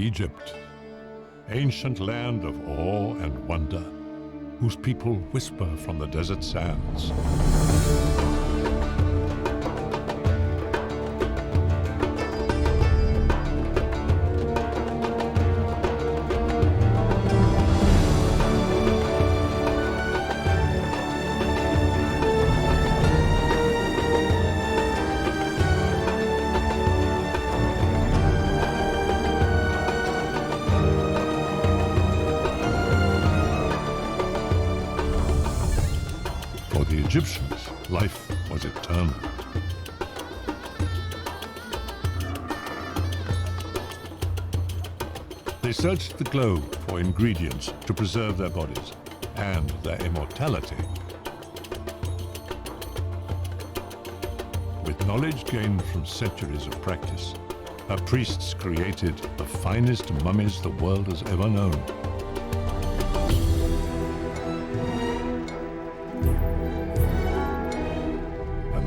Egypt, ancient land of awe and wonder, whose people whisper from the desert sands. For the Egyptians, life was eternal. They searched the globe for ingredients to preserve their bodies and their immortality. With knowledge gained from centuries of practice, our priests created the finest mummies the world has ever known.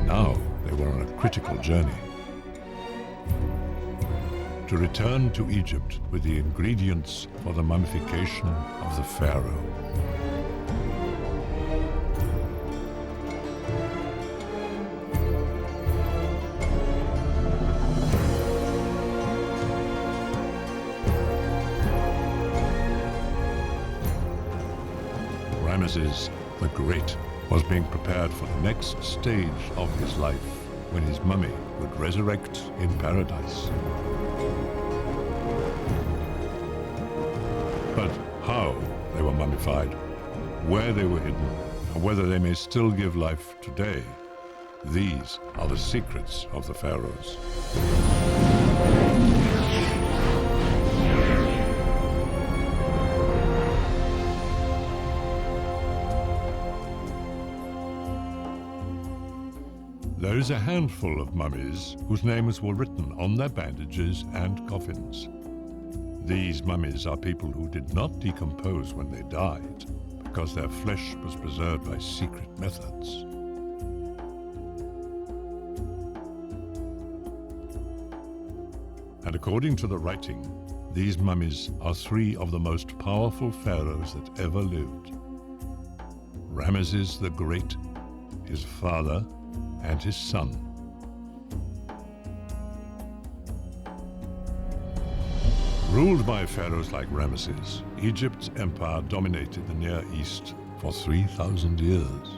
Now they were on a critical journey to return to Egypt with the ingredients for the mummification of the Pharaoh. Ramesses the Great was being prepared for the next stage of his life, when his mummy would resurrect in paradise. But how they were mummified, where they were hidden, and whether they may still give life today, these are the secrets of the Pharaohs. There is a handful of mummies whose names were written on their bandages and coffins. These mummies are people who did not decompose when they died, because their flesh was preserved by secret methods. And according to the writing, these mummies are three of the most powerful pharaohs that ever lived: Ramesses the Great, his father, and his son. Ruled by pharaohs like Ramesses, Egypt's empire dominated the Near East for 3,000 years.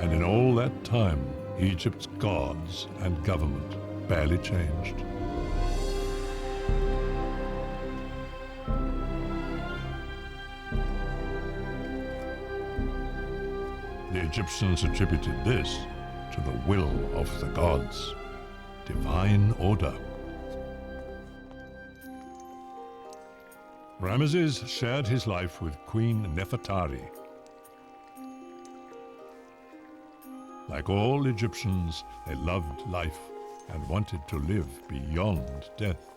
And in all that time, Egypt's gods and government barely changed. The Egyptians attributed this to the will of the gods, divine order. Ramesses shared his life with Queen Nefertari. Like all Egyptians, they loved life and wanted to live beyond death.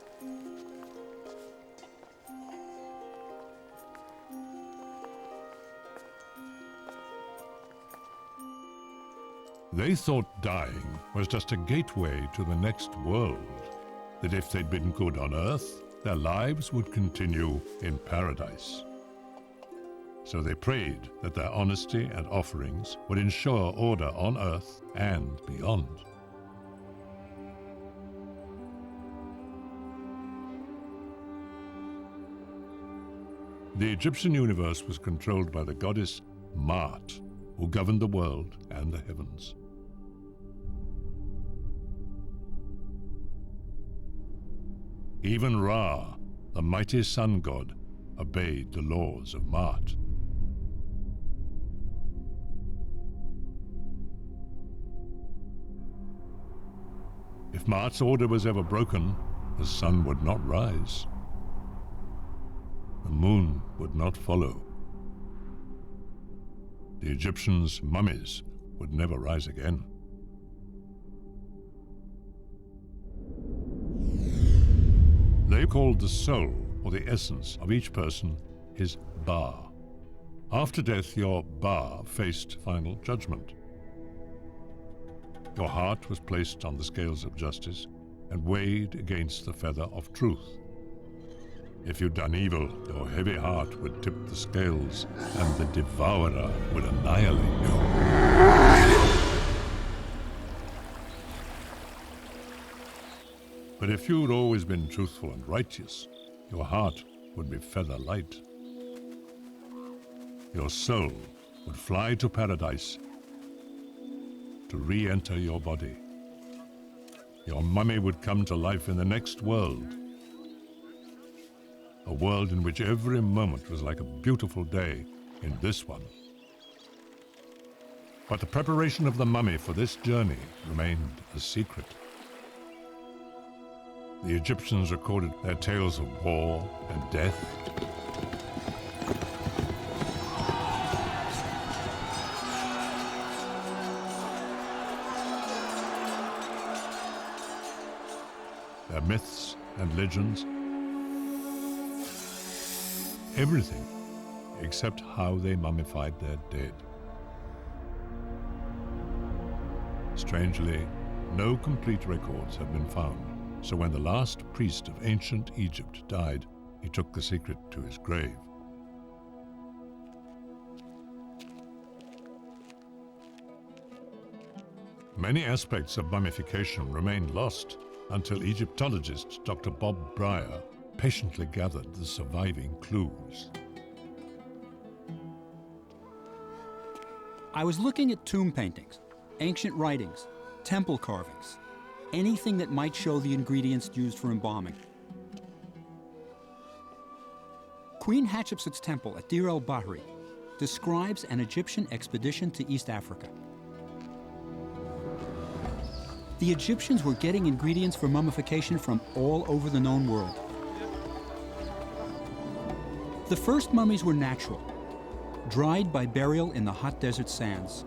They thought dying was just a gateway to the next world, that if they'd been good on Earth, their lives would continue in paradise. So they prayed that their honesty and offerings would ensure order on Earth and beyond. The Egyptian universe was controlled by the goddess Maat, who governed the world and the heavens. Even Ra, the mighty sun god, obeyed the laws of Maat. If Maat's order was ever broken, the sun would not rise. The moon would not follow. The Egyptians' mummies would never rise again. They called the soul, or the essence, of each person his Ba. After death, your Ba faced final judgment. Your heart was placed on the scales of justice, and weighed against the feather of truth. If you'd done evil, your heavy heart would tip the scales, and the devourer would annihilate you. But if you'd always been truthful and righteous, your heart would be feather light. Your soul would fly to paradise to re-enter your body. Your mummy would come to life in the next world, a world in which every moment was like a beautiful day in this one. But the preparation of the mummy for this journey remained a secret. The Egyptians recorded their tales of war and death. Their myths and legends. Everything except how they mummified their dead. Strangely, no complete records have been found. So when the last priest of ancient Egypt died, he took the secret to his grave. Many aspects of mummification remained lost until Egyptologist Dr. Bob Breyer patiently gathered the surviving clues. I was looking at tomb paintings, ancient writings, temple carvings, anything that might show the ingredients used for embalming. Queen Hatshepsut's temple at Deir el-Bahri describes an Egyptian expedition to East Africa. The Egyptians were getting ingredients for mummification from all over the known world. The first mummies were natural, dried by burial in the hot desert sands.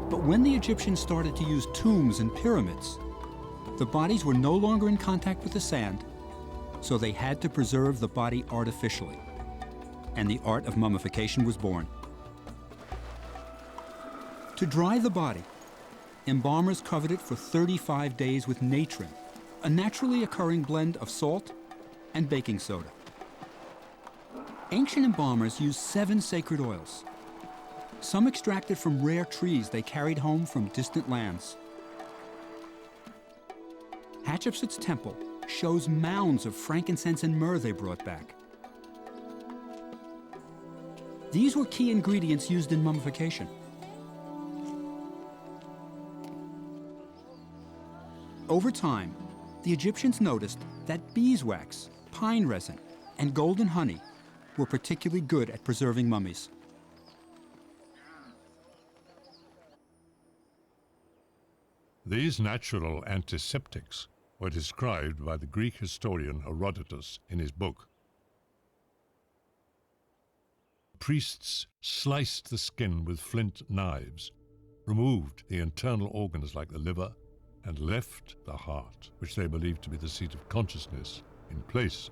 But when the Egyptians started to use tombs and pyramids, the bodies were no longer in contact with the sand, so they had to preserve the body artificially. And the art of mummification was born. To dry the body, embalmers covered it for 35 days with natron, a naturally occurring blend of salt and baking soda. Ancient embalmers used 7 sacred oils, some extracted from rare trees they carried home from distant lands. Hatshepsut's temple shows mounds of frankincense and myrrh they brought back. These were key ingredients used in mummification. Over time, the Egyptians noticed that beeswax, pine resin, and golden honey were particularly good at preserving mummies. These natural antiseptics were described by the Greek historian Herodotus in his book. Priests sliced the skin with flint knives, removed the internal organs like the liver, and left the heart, which they believed to be the seat of consciousness, in place.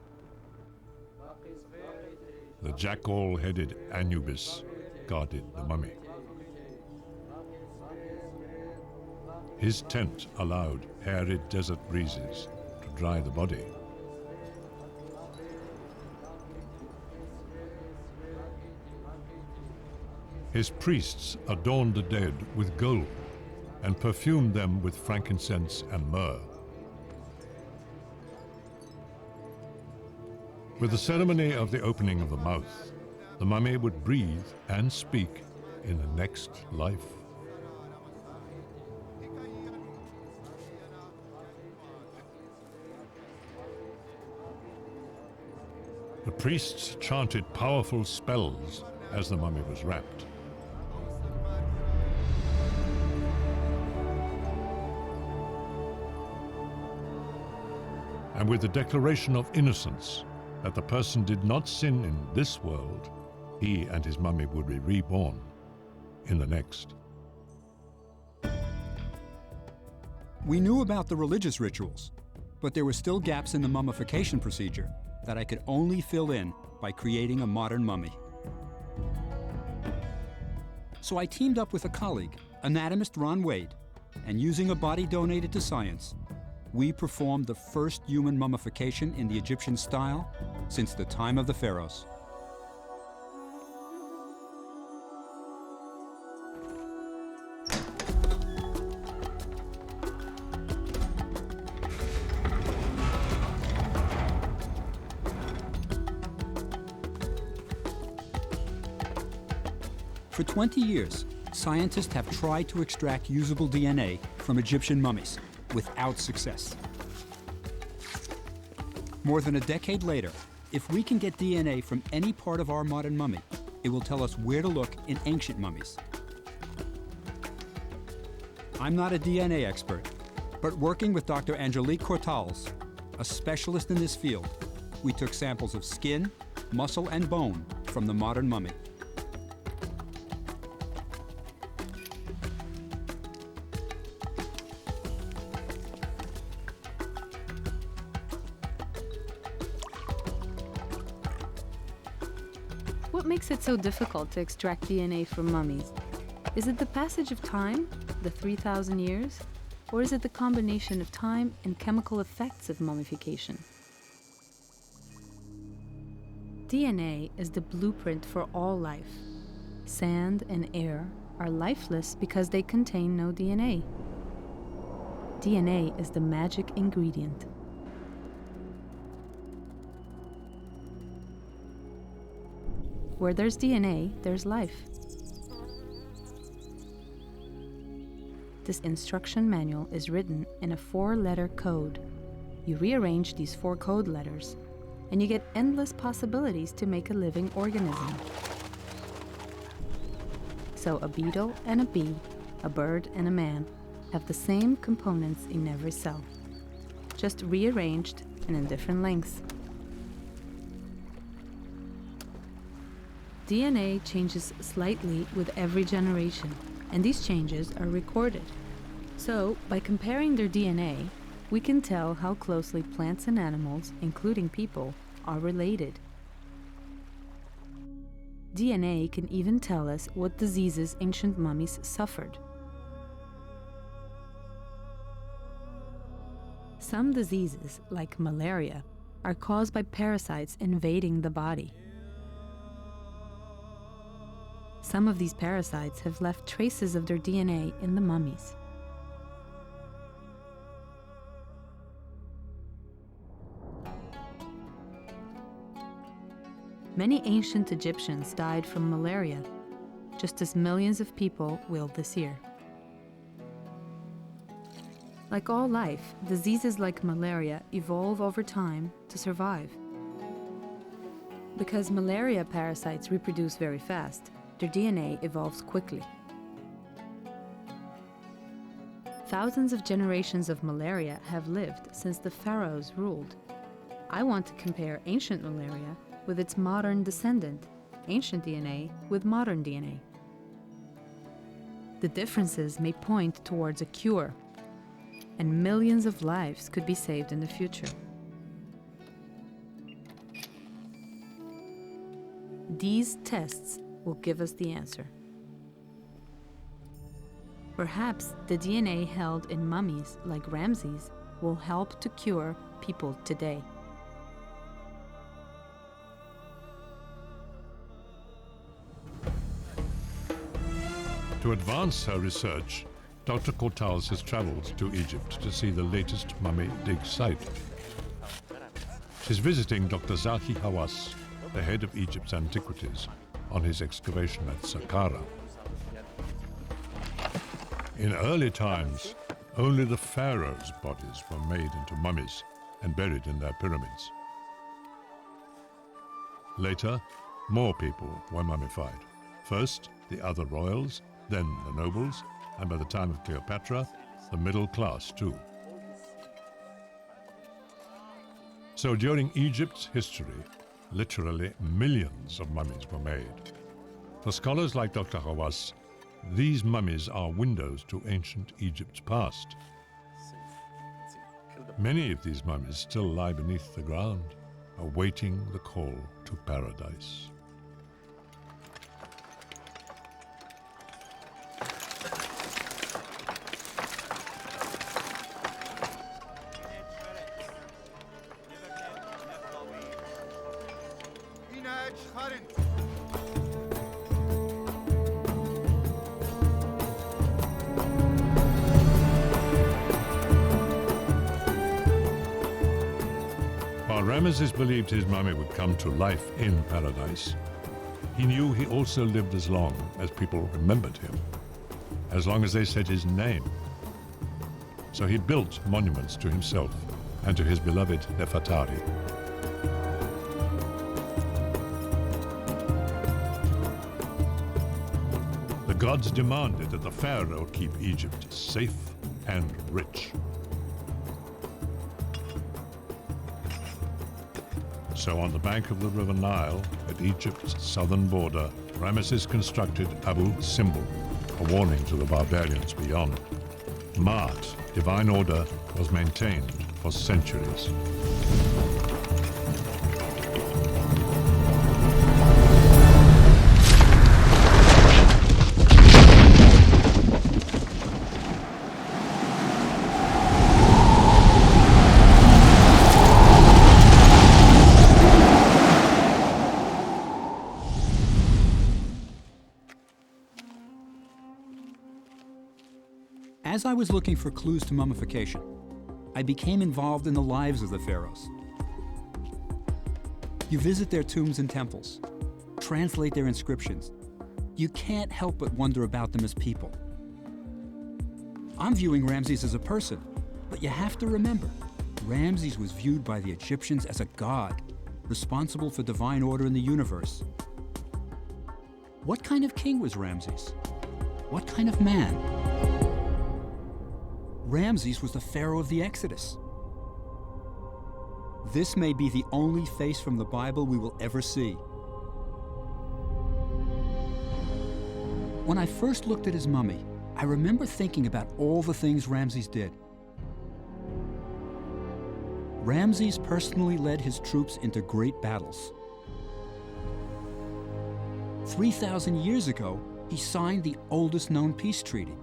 The jackal-headed Anubis guarded the mummy. His tent allowed arid desert breezes to dry the body. His priests adorned the dead with gold and perfumed them with frankincense and myrrh. With the ceremony of the opening of the mouth, the mummy would breathe and speak in the next life. The priests chanted powerful spells as the mummy was wrapped. And with the declaration of innocence that the person did not sin in this world, he and his mummy would be reborn in the next. We knew about the religious rituals, but there were still gaps in the mummification procedure that I could only fill in by creating a modern mummy. So I teamed up with a colleague, anatomist Ron Wade, And using a body donated to science, we performed the first human mummification in the Egyptian style since the time of the Pharaohs. For 20 years, scientists have tried to extract usable DNA from Egyptian mummies without success. More than a decade later, if we can get DNA from any part of our modern mummy, it will tell us where to look in ancient mummies. I'm not a DNA expert, but working with Dr. Angelique Cortals, a specialist in this field, we took samples of skin, muscle, and bone from the modern mummy. What makes it so difficult to extract DNA from mummies? Is it the passage of time, the 3,000 years? Or is it the combination of time and chemical effects of mummification? DNA is the blueprint for all life. Sand and air are lifeless because they contain no DNA. DNA is the magic ingredient. Where there's DNA, there's life. This instruction manual is written in a 4-letter code. You rearrange these 4 code letters, and you get endless possibilities to make a living organism. So a beetle and a bee, a bird and a man, have the same components in every cell, just rearranged and in different lengths. DNA changes slightly with every generation, and these changes are recorded. So, by comparing their DNA, we can tell how closely plants and animals, including people, are related. DNA can even tell us what diseases ancient mummies suffered. Some diseases, like malaria, are caused by parasites invading the body. Some of these parasites have left traces of their DNA in the mummies. Many ancient Egyptians died from malaria, just as millions of people will this year. Like all life, diseases like malaria evolve over time to survive. Because malaria parasites reproduce very fast, their DNA evolves quickly. Thousands of generations of malaria have lived since the Pharaohs ruled. I want to compare ancient malaria with its modern descendant, ancient DNA with modern DNA. The differences may point towards a cure, and millions of lives could be saved in the future. These tests will give us the answer. Perhaps the DNA held in mummies like Ramses will help to cure people today. To advance her research, Dr. Cortals has traveled to Egypt to see the latest mummy dig site. She's visiting Dr. Zahi Hawass, the head of Egypt's antiquities, on his excavation at Saqqara. In early times, only the pharaohs' bodies were made into mummies and buried in their pyramids. Later, more people were mummified. First, the other royals, then the nobles, and by the time of Cleopatra, the middle class too. So during Egypt's history, literally millions of mummies were made. For scholars like Dr. Hawass, these mummies are windows to ancient Egypt's past. Many of these mummies still lie beneath the ground, awaiting the call to paradise. While Ramesses believed his mummy would come to life in paradise, he knew he also lived as long as people remembered him, as long as they said his name. So he built monuments to himself and to his beloved Nefertari. The gods demanded that the pharaoh keep Egypt safe and rich. So on the bank of the River Nile, at Egypt's southern border, Ramesses constructed Abu Simbel, a warning to the barbarians beyond. Ma'at, divine order, was maintained for centuries. As I was looking for clues to mummification, I became involved in the lives of the pharaohs. You visit their tombs and temples, translate their inscriptions. You can't help but wonder about them as people. I'm viewing Ramses as a person, but you have to remember, Ramses was viewed by the Egyptians as a god, responsible for divine order in the universe. What kind of king was Ramses? What kind of man? Ramses was the pharaoh of the Exodus. This may be the only face from the Bible we will ever see. When I first looked at his mummy, I remember thinking about all the things Ramses did. Ramses personally led his troops into great battles. 3,000 years ago, he signed the oldest known peace treaty.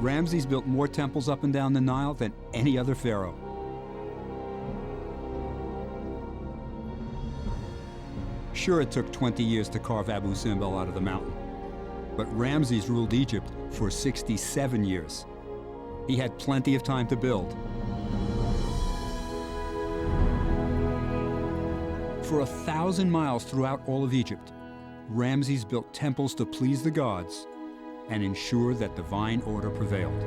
Ramses built more temples up and down the Nile than any other pharaoh. Sure, it took 20 years to carve Abu Simbel out of the mountain, but Ramses ruled Egypt for 67 years. He had plenty of time to build. For 1,000 miles throughout all of Egypt, Ramses built temples to please the gods and ensure that divine order prevailed.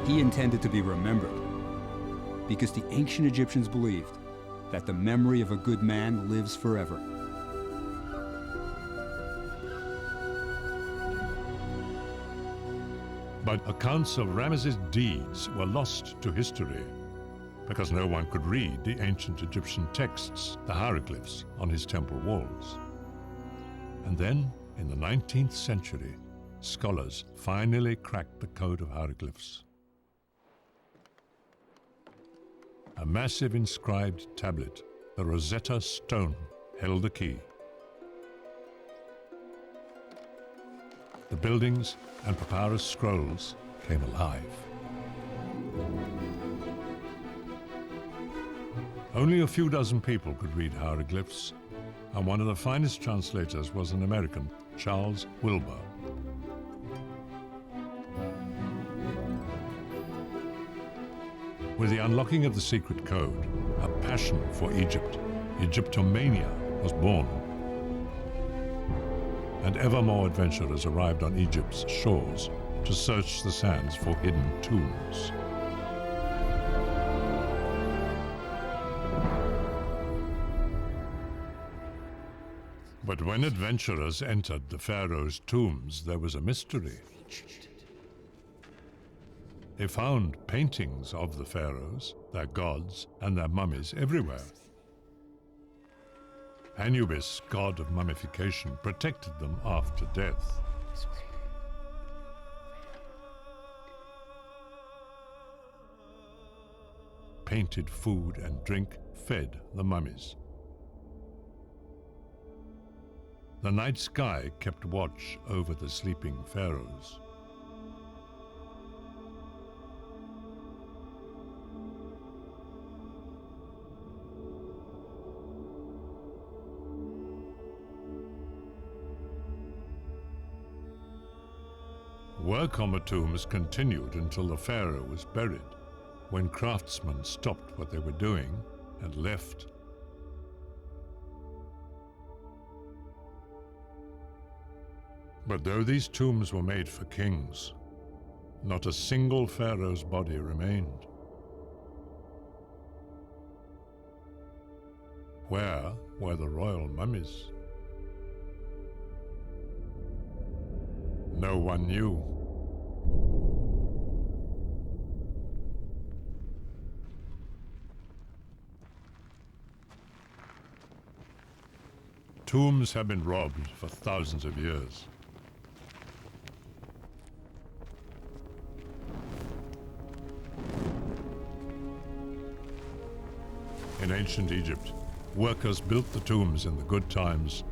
He intended to be remembered because the ancient Egyptians believed that the memory of a good man lives forever. But accounts of Ramesses' deeds were lost to history because no one could read the ancient Egyptian texts, the hieroglyphs on his temple walls. And then, in the 19th century, scholars finally cracked the code of hieroglyphs. A massive inscribed tablet, the Rosetta Stone, held the key. The buildings and papyrus scrolls came alive. Only a few dozen people could read hieroglyphs, and one of the finest translators was an American, Charles Wilbur. With the unlocking of the secret code, a passion for Egypt, Egyptomania, was born. And ever more adventurers arrived on Egypt's shores to search the sands for hidden tombs. But when adventurers entered the pharaoh's tombs, there was a mystery. They found paintings of the pharaohs, their gods, and their mummies everywhere. Anubis, god of mummification, protected them after death. Painted food and drink fed the mummies. The night sky kept watch over the sleeping pharaohs. Work on the tombs continued until the pharaoh was buried, when craftsmen stopped what they were doing and left. But though these tombs were made for kings, not a single pharaoh's body remained. Where were the royal mummies? No one knew. Tombs have been robbed for thousands of years. In ancient Egypt, workers built the tombs in the good times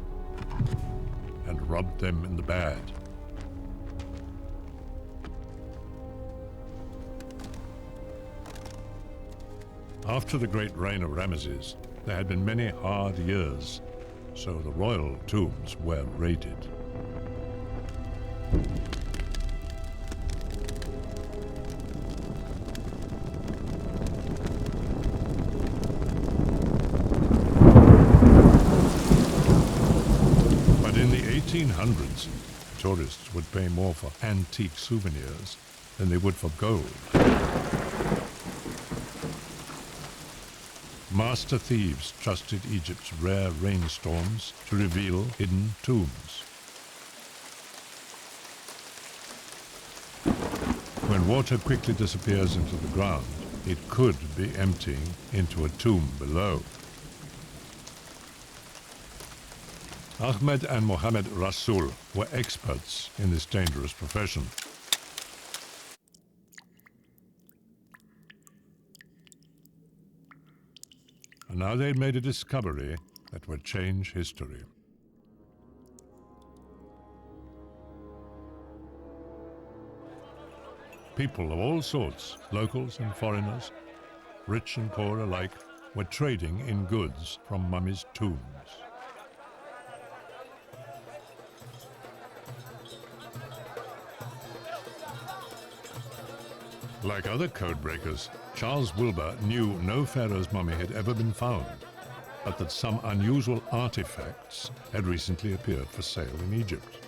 and robbed them in the bad. After the great reign of Ramesses, there had been many hard years, so the royal tombs were raided. But in the 1800s, tourists would pay more for antique souvenirs than they would for gold. Master thieves trusted Egypt's rare rainstorms to reveal hidden tombs. When water quickly disappears into the ground, it could be emptying into a tomb below. Ahmed and Mohammed Rasul were experts in this dangerous profession. And now they'd made a discovery that would change history. People of all sorts, locals and foreigners, rich and poor alike, were trading in goods from mummies' tombs. Like other codebreakers, Charles Wilbur knew no pharaoh's mummy had ever been found, but that some unusual artifacts had recently appeared for sale in Egypt.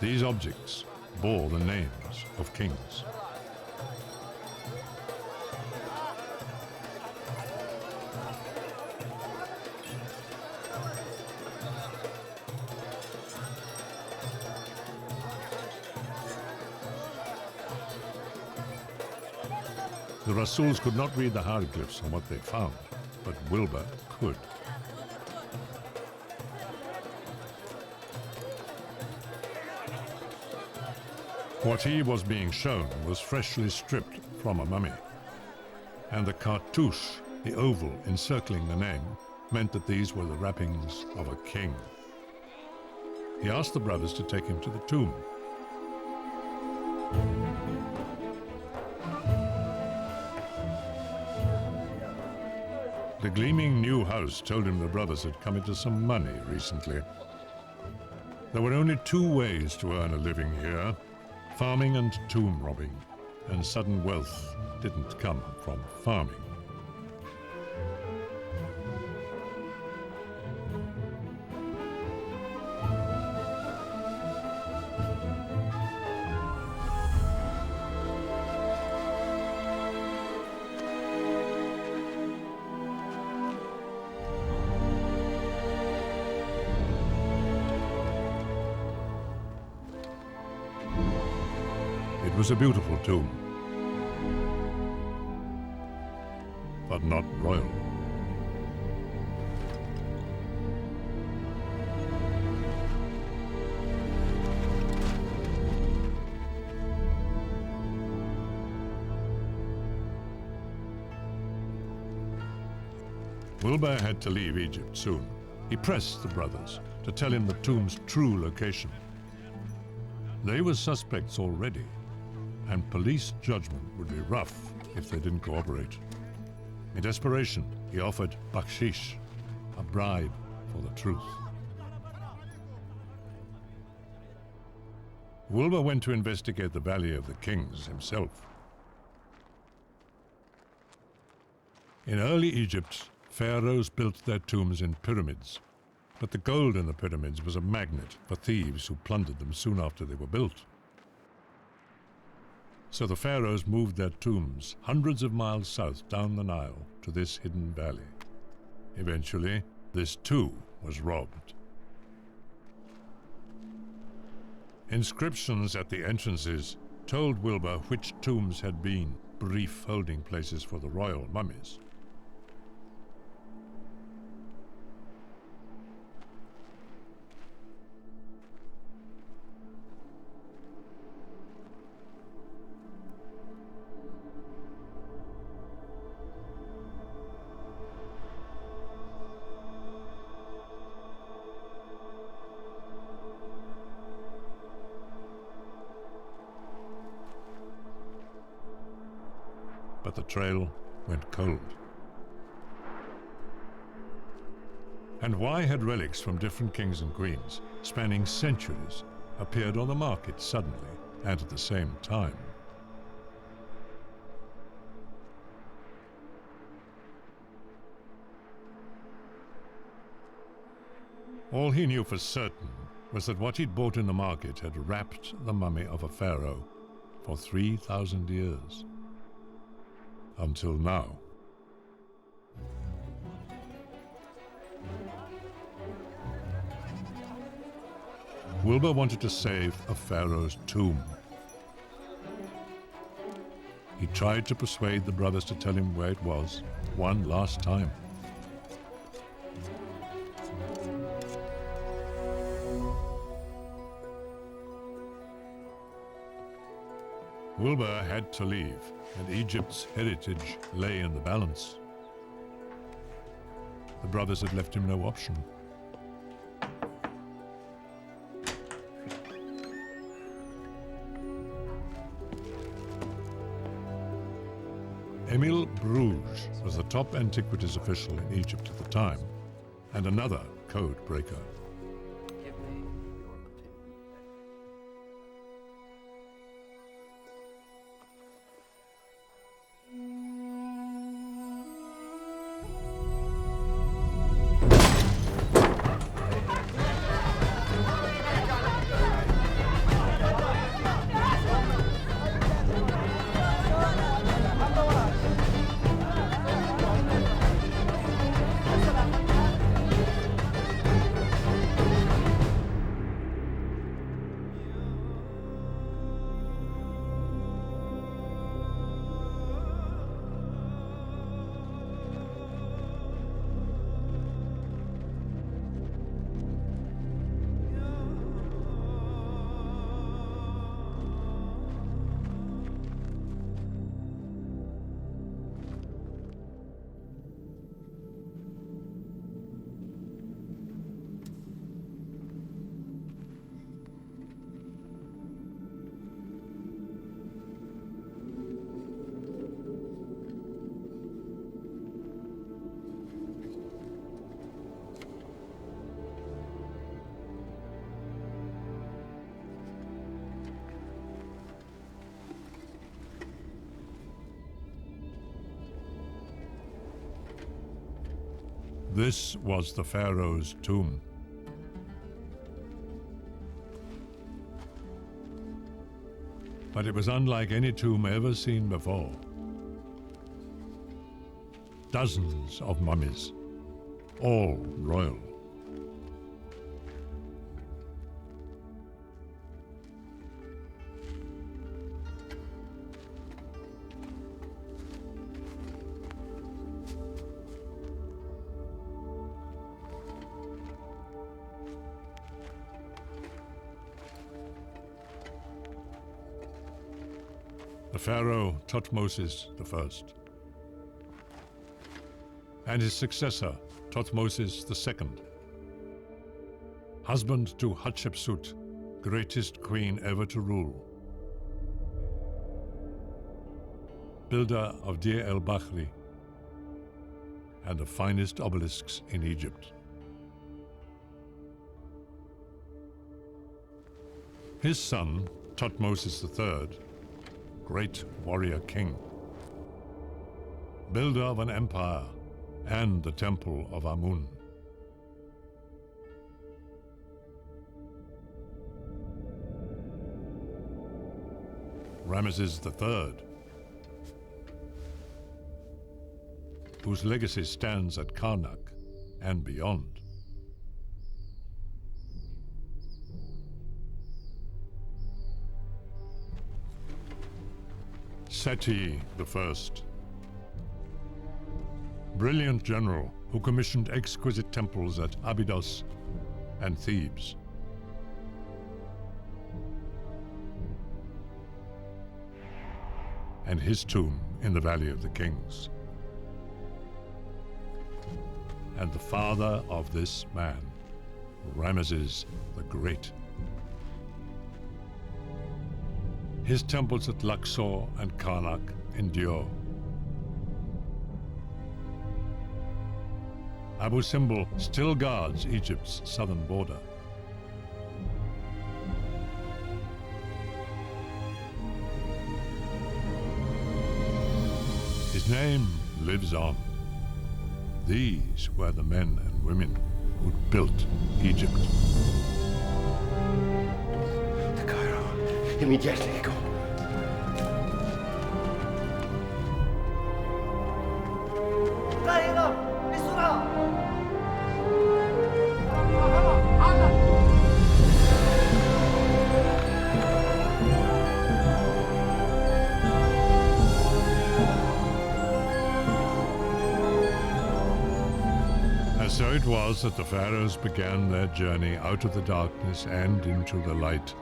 These objects bore the names of kings. The Rasuls could not read the hieroglyphs on what they found, but Wilbur could. What he was being shown was freshly stripped from a mummy, and the cartouche, the oval encircling the name, meant that these were the wrappings of a king. He asked the brothers to take him to the tomb. The gleaming new house told him the brothers had come into some money recently. There were only two ways to earn a living here: farming and tomb robbing, and sudden wealth didn't come from farming. It was a beautiful tomb, but not royal. Wilbur had to leave Egypt soon. He pressed the brothers to tell him the tomb's true location. They were suspects already, and police judgment would be rough if they didn't cooperate. In desperation, he offered bakshish, a bribe for the truth. Wilbur went to investigate the Valley of the Kings himself. In early Egypt, pharaohs built their tombs in pyramids, but the gold in the pyramids was a magnet for thieves who plundered them soon after they were built. So the pharaohs moved their tombs hundreds of miles south down the Nile to this hidden valley. Eventually, this too was robbed. Inscriptions at the entrances told Wilbur which tombs had been brief holding places for the royal mummies. But the trail went cold. And why had relics from different kings and queens, spanning centuries, appeared on the market suddenly and at the same time? All he knew for certain was that what he'd bought in the market had wrapped the mummy of a pharaoh for 3,000 years. Until now. Wilbur wanted to save a pharaoh's tomb. He tried to persuade the brothers to tell him where it was, one last time. Wilbur had to leave, and Egypt's heritage lay in the balance. The brothers had left him no option. Emile Bruges was the top antiquities official in Egypt at the time, and another code breaker. This was the pharaoh's tomb. But it was unlike any tomb ever seen before. Dozens of mummies, all royal. The pharaoh Thutmose I. and his successor, Thutmose II, husband to Hatshepsut, greatest queen ever to rule, builder of Deir el-Bahri and the finest obelisks in Egypt. His son, Thutmose III, great warrior king, builder of an empire and the temple of Amun. Ramesses III, whose legacy stands at Karnak and beyond. Seti I, brilliant general who commissioned exquisite temples at Abydos and Thebes. And his tomb in the Valley of the Kings. And the father of this man, Ramesses the Great. His temples at Luxor and Karnak endure. Abu Simbel still guards Egypt's southern border. His name lives on. These were the men and women who built Egypt. To Cairo, immediately go. So it was that the pharaohs began their journey out of the darkness and into the light,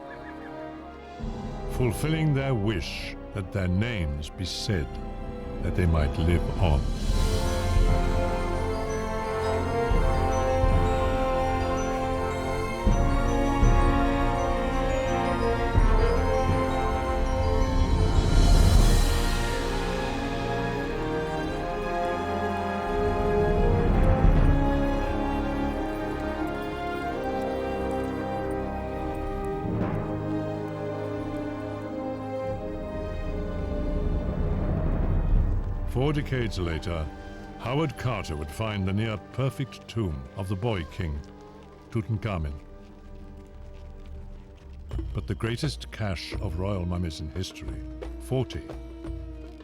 fulfilling their wish that their names be said, that they might live on. Four decades later, Howard Carter would find the near-perfect tomb of the boy king, Tutankhamun. But the greatest cache of royal mummies in history, 40,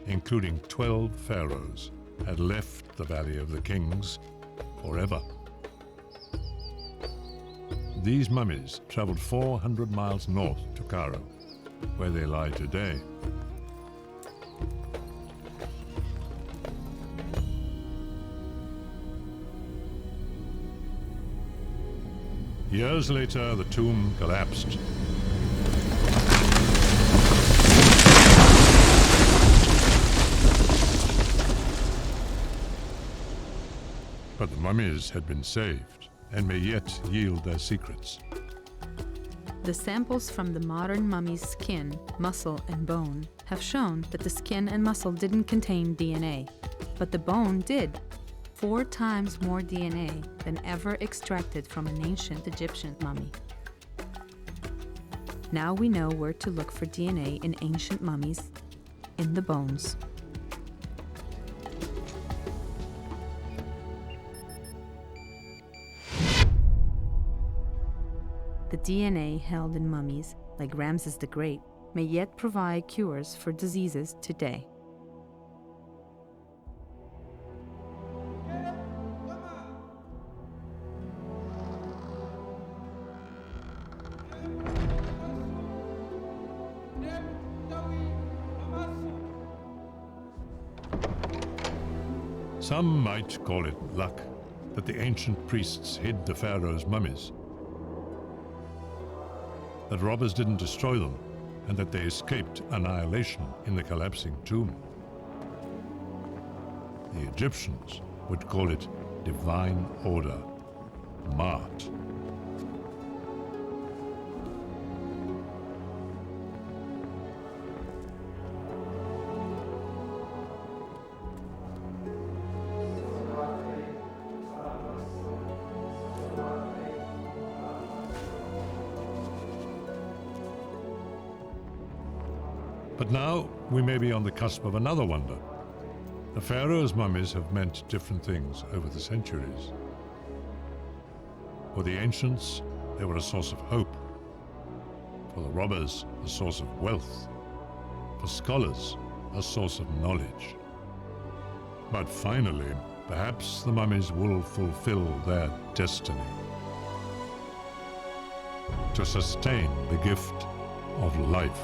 including 12 pharaohs, had left the Valley of the Kings forever. These mummies traveled 400 miles north to Cairo, where they lie today. Years later, the tomb collapsed. But the mummies had been saved and may yet yield their secrets. The samples from the modern mummy's skin, muscle, and bone have shown that the skin and muscle didn't contain DNA, but the bone did. 4 times more DNA than ever extracted from an ancient Egyptian mummy. Now we know where to look for DNA in ancient mummies, in the bones. The DNA held in mummies, like Ramses the Great, may yet provide cures for diseases today. Some might call it luck that the ancient priests hid the pharaoh's mummies, that robbers didn't destroy them, and that they escaped annihilation in the collapsing tomb. The Egyptians would call it divine order, Mart. But now we may be on the cusp of another wonder. The Pharaohs' mummies have meant different things over the centuries. For the ancients, they were a source of hope. For the robbers, a source of wealth. For scholars, a source of knowledge. But finally, perhaps the mummies will fulfill their destiny. To sustain the gift of life.